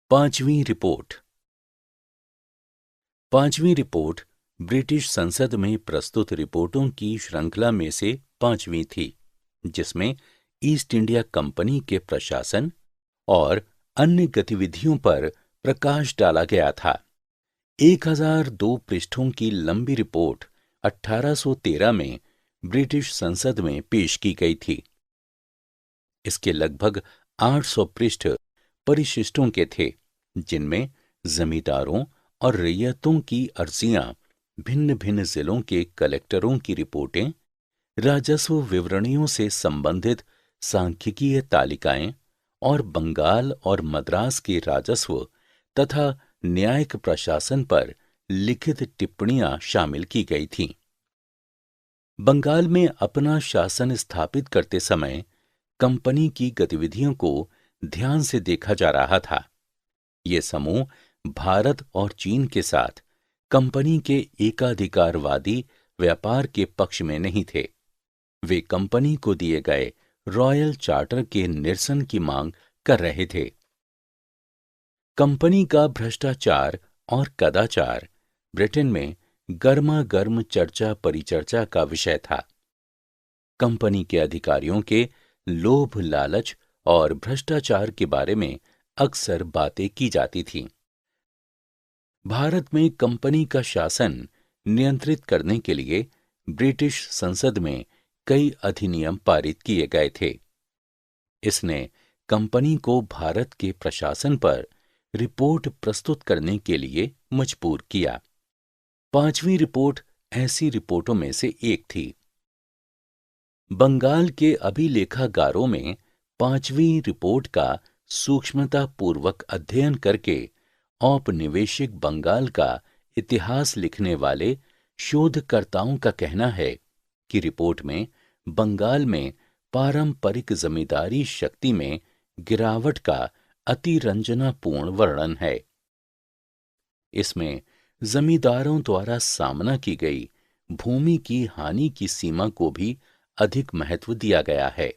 पांचवीं रिपोर्ट। पांचवीं report British संसद में प्रस्तुत रिपोर्टों की श्रृंखला में से पांचवीं थी, जिसमें ईस्ट इंडिया कंपनी के प्रशासन और अन्य गतिविधियों पर प्रकाश डाला गया था। 1002 पृष्ठों की लंबी रिपोर्ट 1813 में ब्रिटिश संसद में पेश की गई थी। इसके लगभग 800 पृष्ठ परिशिष्टों के थे, जिनमें जमींदारों और रैयतों की अर्जियां, भिन्न भिन्न जिलों के कलेक्टरों की रिपोर्टें, राजस्व विवरणियों से संबंधित सांख्यिकीय तालिकाएं और बंगाल और मद्रास के राजस्व तथा न्यायिक प्रशासन पर लिखित टिप्पणियां शामिल की गई थीं। बंगाल में अपना शासन स्थापित करते समय कंपनी की गतिविधियों को ध्यान से देखा जा रहा था। ये समूह भारत और चीन के साथ कंपनी के एकाधिकारवादी व्यापार के पक्ष में नहीं थे। वे कंपनी को दिए गए रॉयल चार्टर के निरसन की मांग कर रहे थे। कंपनी का भ्रष्टाचार और कदाचार ब्रिटेन में गर्मा-गर्म चर्चा परिचर्चा का विषय था। कंपनी के अधिकारियों के लोभ, लालच और भ्रष्टाचार के बारे में अक्सर बातें की जाती थीं। भारत में कंपनी का शासन नियंत्रित करने के लिए ब्रिटिश संसद में कई अधिनियम पारित किए गए थे। इसने कंपनी को भारत के प्रशासन पर रिपोर्ट प्रस्तुत करने के लिए मजबूर किया। पांचवीं रिपोर्ट ऐसी रिपोर्टों में से एक थी। बंगाल के अभिलेखागारों में पांचवीं रिपोर्ट का सूक्ष्मतापूर्वक अध्ययन करके औपनिवेशिक बंगाल का इतिहास लिखने वाले शोधकर्ताओं का कहना है कि रिपोर्ट में बंगाल में पारंपरिक जमींदारी शक्ति में गिरावट का अतिरंजनापूर्ण वर्णन है। इसमें जमींदारों द्वारा सामना की गई भूमि की हानि की सीमा को भी अधिक महत्व दिया गया है।